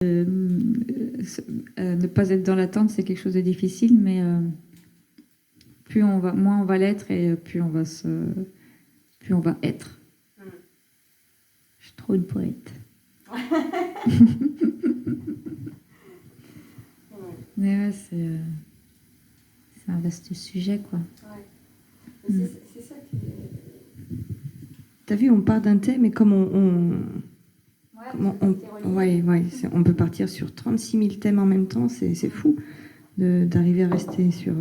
Ne pas être dans l'attente, c'est quelque chose de difficile, mais moins on va l'être et plus on va être. Je suis trop une poète. Mais ouais, c'est un vaste sujet, quoi. Ouais. C'est ça qui est... T'as vu, on part d'un thème et comme on peut partir sur 36 000 thèmes en même temps, c'est fou d'arriver à rester sur...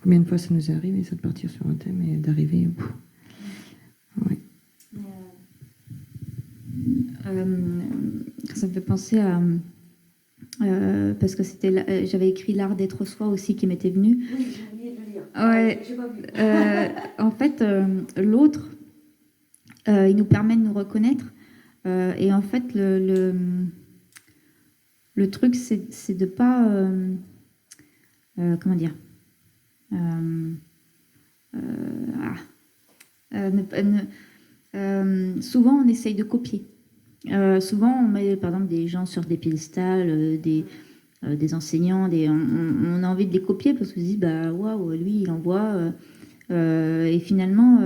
Combien de fois ça nous est arrivé, ça, de partir sur un thème et d'arriver... Ouais. Ça me fait penser à... parce que j'avais écrit L'art d'être soi aussi qui m'était venu. Oui, j'ai oublié de le lire. Ouais. J'ai pas vu. En fait, l'autre, il nous permet de nous reconnaître. Et en fait, le truc, c'est de pas... comment dire souvent, on essaye de copier. Souvent, on met, par exemple, des gens sur des piédestals, des enseignants, on a envie de les copier parce qu'on se dit, bah, waouh, lui, il envoie. Et finalement,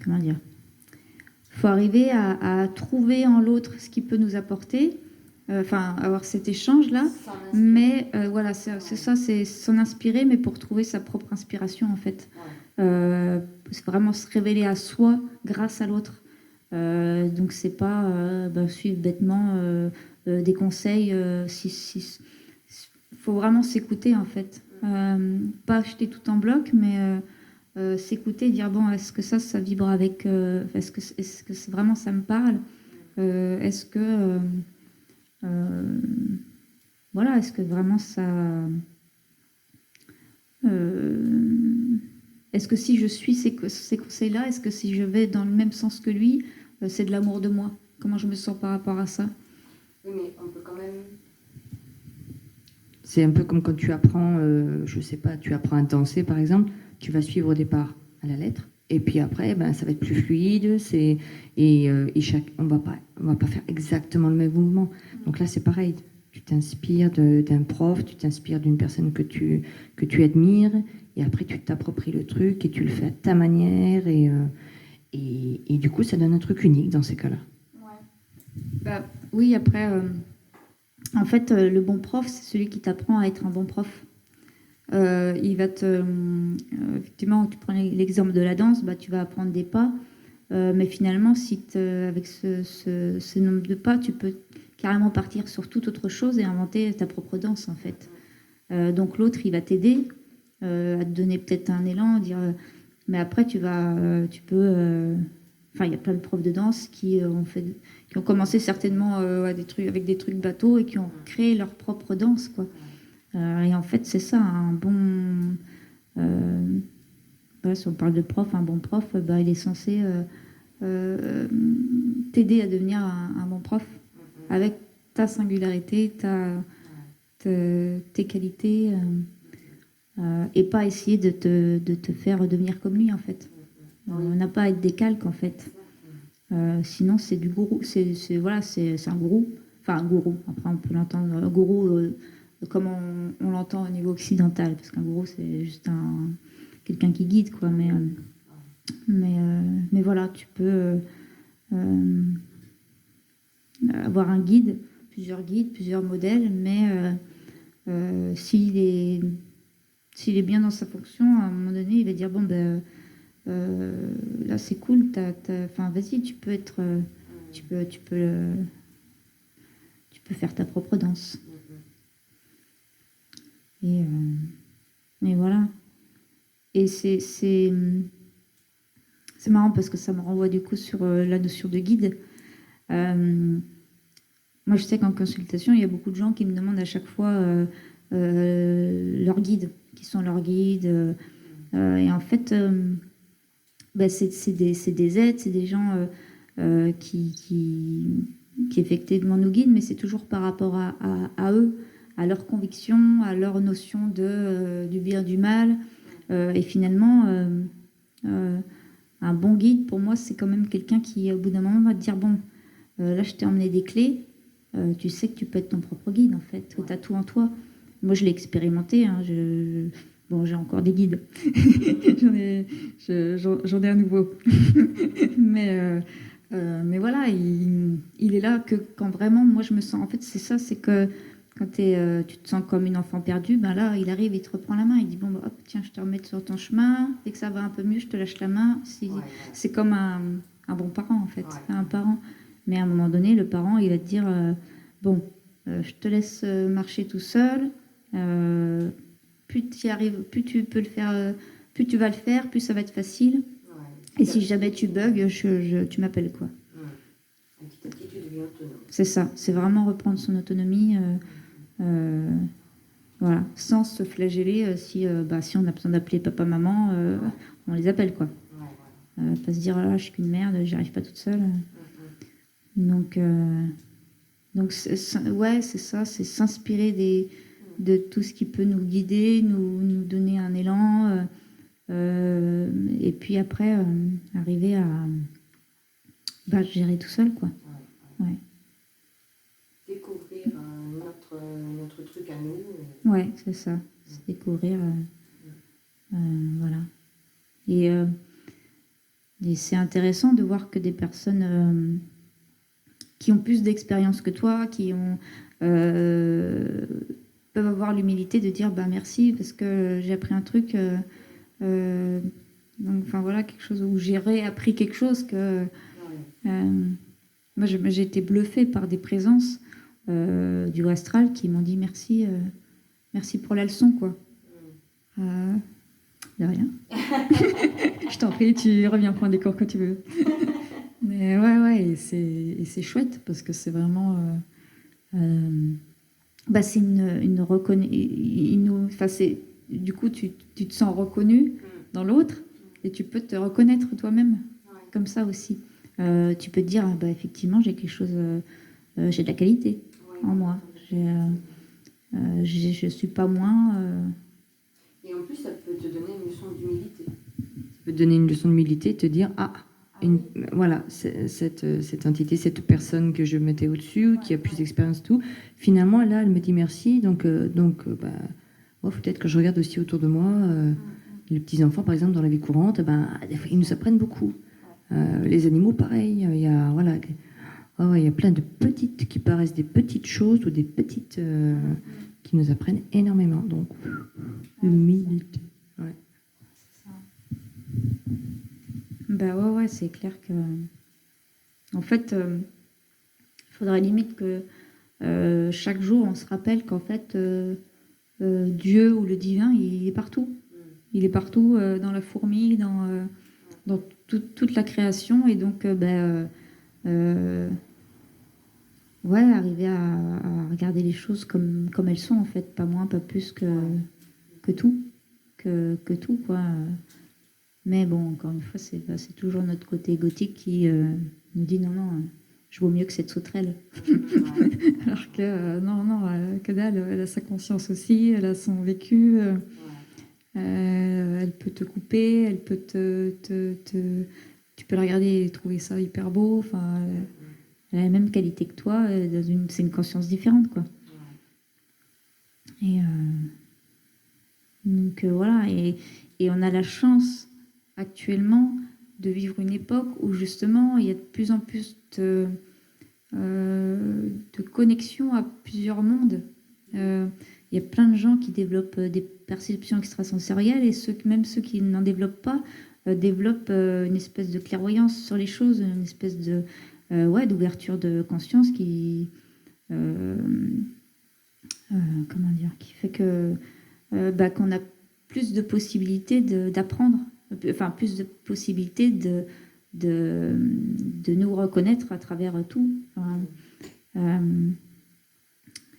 comment dire, faut arriver à trouver en l'autre ce qui peut nous apporter, avoir cet échange-là, mais voilà, c'est ça, c'est s'en inspirer, mais pour trouver sa propre inspiration, en fait. C'est vraiment se révéler à soi grâce à l'autre. Donc c'est pas suivre bêtement des conseils. Faut vraiment s'écouter, en fait. Pas acheter tout en bloc, mais s'écouter et dire, bon, est-ce que ça vibre avec... est-ce que vraiment ça me parle, est-ce que... voilà, est-ce que vraiment ça... est-ce que si je suis ces conseils-là, est-ce que si je vais dans le même sens que lui, c'est de l'amour de moi? Comment je me sens par rapport à ça? Oui, mais on peut quand même... C'est un peu comme quand tu apprends, je sais pas, tu apprends à danser par exemple, tu vas suivre au départ à la lettre, et puis après, ça va être plus fluide, on va pas faire exactement le même mouvement. Donc là, c'est pareil. Tu t'inspires d'un prof, tu t'inspires d'une personne que tu admires, et après tu t'appropries le truc et tu le fais à ta manière, et du coup, ça donne un truc unique dans ces cas-là. Ouais. Oui, après, en fait, le bon prof, c'est celui qui t'apprend à être un bon prof. Il va effectivement, tu prends l'exemple de la danse, tu vas apprendre des pas, mais finalement, avec ce nombre de pas, tu peux carrément partir sur toute autre chose et inventer ta propre danse, en fait. Donc l'autre, il va t'aider à te donner peut-être un élan, dire, mais après tu peux... Enfin, il y a plein de profs de danse qui ont commencé certainement avec des trucs bateaux et qui ont créé leur propre danse, quoi. Et en fait, c'est ça, un bon... si on parle de prof, un bon prof, il est censé t'aider à devenir un bon prof avec ta singularité, tes qualités, et pas essayer de te faire devenir comme lui, en fait. On n'a pas à être des calques, en fait. Sinon, c'est du gourou. C'est un gourou. Enfin, un gourou. Après, on peut l'entendre. Un gourou, comme on l'entend au niveau occidental. Parce qu'un gourou, c'est juste quelqu'un qui guide, quoi. Mais voilà, tu peux avoir un guide, plusieurs modèles, mais s'il est bien dans sa fonction, à un moment donné, il va dire, bon, là c'est cool, vas-y, tu peux être, tu peux faire ta propre danse. Et voilà. Et c'est marrant parce que ça me renvoie du coup sur la notion de guide. Moi, je sais qu'en consultation, il y a beaucoup de gens qui me demandent à chaque fois leurs guides, qui sont leurs guides. Et en fait, c'est des aides, c'est des gens qui effectivement nous guident, mais c'est toujours par rapport à eux, à leurs convictions, à leur notion du bien, du mal. Et finalement, un bon guide, pour moi, c'est quand même quelqu'un qui, au bout d'un moment, va te dire, bon, là, je t'ai emmené des clés, tu sais que tu peux être ton propre guide, en fait, que tu as tout en toi. Moi, je l'ai expérimenté, hein, bon, j'ai encore des guides, j'en ai à nouveau. Mais voilà, il est là que quand vraiment, moi, je me sens, en fait, c'est ça, c'est que quand tu te sens comme une enfant perdue, ben là, il arrive, il te reprend la main, il dit bon, bah, hop, tiens, je te remets sur ton chemin. Dès que ça va un peu mieux, je te lâche la main. C'est comme un bon parent, en fait, un parent. Mais à un moment donné, le parent, il va te dire bon, je te laisse marcher tout seul. Plus tu y arrives, plus tu peux le faire, plus tu vas le faire, plus ça va être facile. Et si jamais tu bugs, tu m'appelles, quoi. Petit à petit, tu deviens autonome. C'est ça, c'est vraiment reprendre son autonomie. Voilà, sans se flageller si on a besoin d'appeler papa, maman, on les appelle, quoi. Pas se dire là, je suis qu'une merde, j'y arrive pas toute seule. Donc c'est ça, c'est s'inspirer de tout ce qui peut nous guider, nous donner un élan, et puis après arriver à gérer tout seul, quoi. Ouais. Découvrir notre truc à nous. Ouais, c'est ça. C'est découvrir. Voilà. Et c'est intéressant de voir que des personnes qui ont plus d'expérience que toi, qui peuvent avoir l'humilité de dire bah, merci parce que j'ai appris un truc. Donc, enfin voilà, quelque chose où j'ai réappris quelque chose que. Moi, j'ai été bluffée par des présences du astral qui m'ont dit merci, merci pour la leçon, quoi. De rien. Je t'en prie, tu reviens prendre des cours quand tu veux. Mais ouais, et c'est chouette parce que c'est vraiment. C'est une reconnaissance. Du coup, tu te sens reconnu dans l'autre et tu peux te reconnaître toi-même comme ça aussi. Tu peux te dire, bah, effectivement, j'ai quelque chose, j'ai de la qualité en moi. Je suis pas moins. Et en plus, ça peut te donner une leçon d'humilité. Ça peut te donner une leçon d'humilité, te dire, voilà, cette entité, cette personne que je mettais au-dessus, qui a plus d'expérience, tout, finalement, là, elle me dit merci, donc peut-être que je regarde aussi autour de moi, les petits-enfants, par exemple, dans la vie courante, des fois, ils nous apprennent beaucoup. Les animaux, pareil, il y a plein de petites qui paraissent des petites choses ou des petites qui nous apprennent énormément. Donc, humilité. Ouais. Bah ouais, c'est clair que. En fait, il faudrait limite que chaque jour on se rappelle qu'en fait, Dieu ou le divin, il est partout. Il est partout dans la fourmi, dans toute la création, et donc arriver à regarder les choses comme elles sont, en fait, pas moins, pas plus que tout, tout, quoi. Mais bon, encore une fois, c'est toujours notre côté égotique qui nous dit non, je vaux mieux que cette sauterelle. Alors que non, que dalle, elle a sa conscience aussi, elle a son vécu. Elle peut te couper, elle peut tu peux la regarder et trouver ça hyper beau. Enfin, elle a la même qualité que toi. C'est une conscience différente, quoi. Et donc voilà. Et on a la chance actuellement de vivre une époque où justement il y a de plus en plus de connexion à plusieurs mondes. Il y a plein de gens qui développent des perceptions extrasensorielles et même ceux qui n'en développent pas développent une espèce de clairvoyance sur les choses, une espèce d'ouverture de conscience qui qui fait que qu'on a plus de possibilités d'apprendre, enfin plus de possibilités de nous reconnaître à travers tout. Je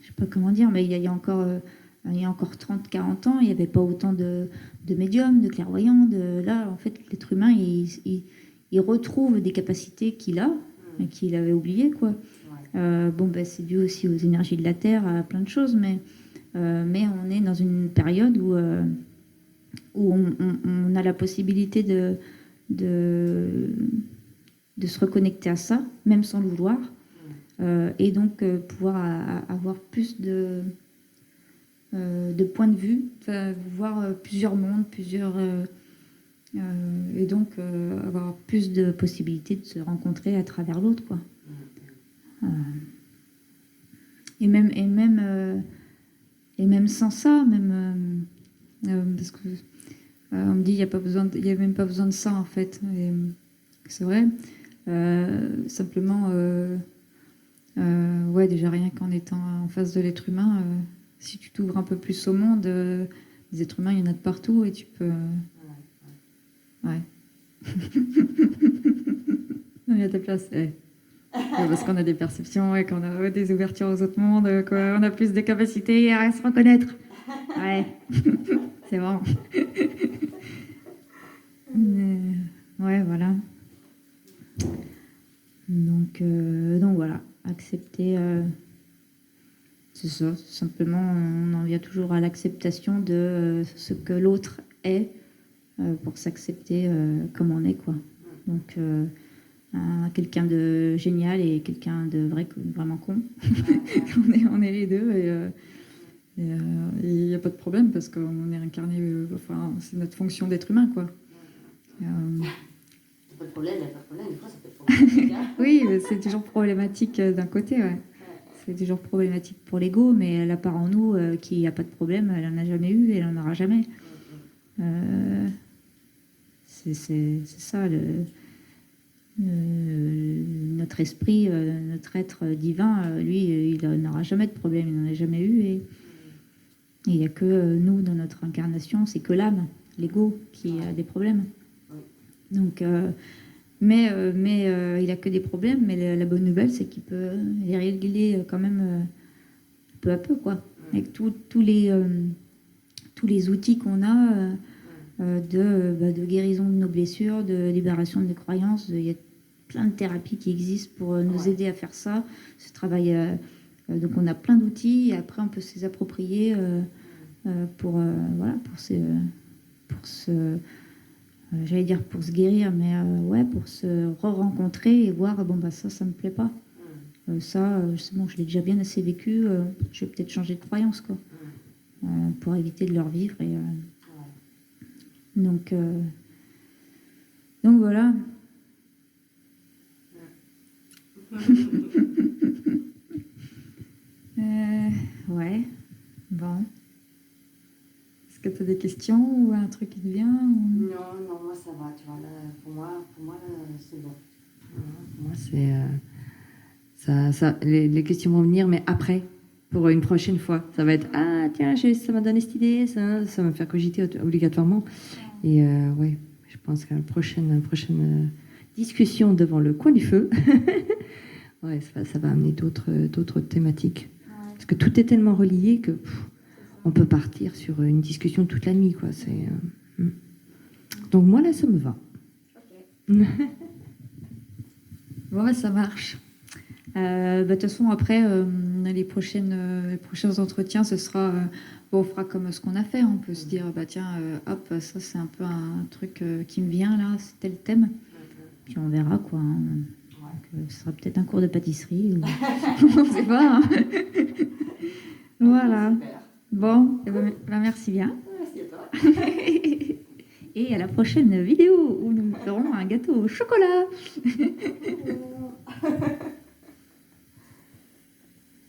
sais pas comment dire, mais il y a encore 30-40 ans, il n'y avait pas autant de médiums, de clairvoyants. Là, en fait, l'être humain, il retrouve des capacités qu'il a, et qu'il avait oubliées, quoi. C'est dû aussi aux énergies de la Terre, à plein de choses, mais on est dans une période où on a la possibilité de, de se reconnecter à ça, même sans le vouloir, et donc pouvoir avoir plus de points de vue, voir plusieurs mondes, et donc avoir plus de possibilités de se rencontrer à travers l'autre, quoi. Et même sans ça, parce que on me dit il y a même pas besoin de ça en fait. Et c'est vrai. Simplement, ouais, déjà rien qu'en étant en face de l'être humain, si tu t'ouvres un peu plus au monde, les êtres humains, il y en a de partout et tu peux. Ouais. Il y a ta place. Ouais, parce qu'on a des perceptions, et qu'on a des ouvertures aux autres mondes, qu'on a plus de capacités à se reconnaître. Ouais, c'est bon. Ouais, voilà. Donc voilà, accepter, c'est ça, simplement, on en vient toujours à l'acceptation de ce que l'autre est pour s'accepter comme on est, quoi. Donc, quelqu'un de génial et quelqu'un de vraiment con. on est les deux et il n'y a pas de problème parce qu'on est incarné, enfin, c'est notre fonction d'être humain, quoi. Pas de problème, il n'y a pas de problème, des fois ça peut être problématique. Oui, c'est toujours problématique d'un côté, ouais. C'est toujours problématique pour l'ego, mais la part en nous qui n'a pas de problème, elle n'en a jamais eu et elle n'en aura jamais. C'est ça, notre esprit, notre être divin, lui, il n'aura jamais de problème, il n'en a jamais eu. Et il n'y a que nous, dans notre incarnation, c'est que l'âme, l'ego, qui a des problèmes. Donc, mais il n'a que des problèmes, mais la bonne nouvelle, c'est qu'il peut les régler quand même peu à peu, quoi. Avec tous les outils qu'on a de guérison de nos blessures, de libération de nos croyances. Il y a plein de thérapies qui existent pour nous aider à faire ça, ce travail. Donc on a plein d'outils et après on peut se les approprier pour j'allais dire pour se guérir, mais ouais, pour se re-rencontrer et voir, bon, bah ça me plaît pas. C'est bon, je l'ai déjà bien assez vécu, je vais peut-être changer de croyance, quoi, pour éviter de leur vivre. Et, donc voilà. Ouais, bon. Est-ce que tu as des questions ou un truc qui te vient ou... Non, moi ça va, tu vois, là, pour moi là, c'est bon. Pour moi, c'est... les questions vont venir, mais après, pour une prochaine fois. Ça va être, ah tiens, ça m'a donné cette idée, ça va me faire cogiter obligatoirement. Et ouais, je pense qu'à la prochaine discussion devant le coin du feu, ouais, ça va amener d'autres thématiques. Parce que tout est tellement relié que on peut partir sur une discussion toute la nuit, quoi. Donc moi, là, ça me va. Okay. Bon, bah, ça marche. De toute façon, après, les prochains entretiens, ce sera... on fera comme ce qu'on a fait. On peut se dire, bah tiens, hop, ça c'est un peu un truc qui me vient là, c'est tel thème. Puis on verra, quoi. Hein. Donc, ce sera peut-être un cours de pâtisserie. Ou... on ne sait pas. Hein. Voilà. Super. Bon, ben, merci bien. Merci à toi. Et à la prochaine vidéo où nous ferons un gâteau au chocolat.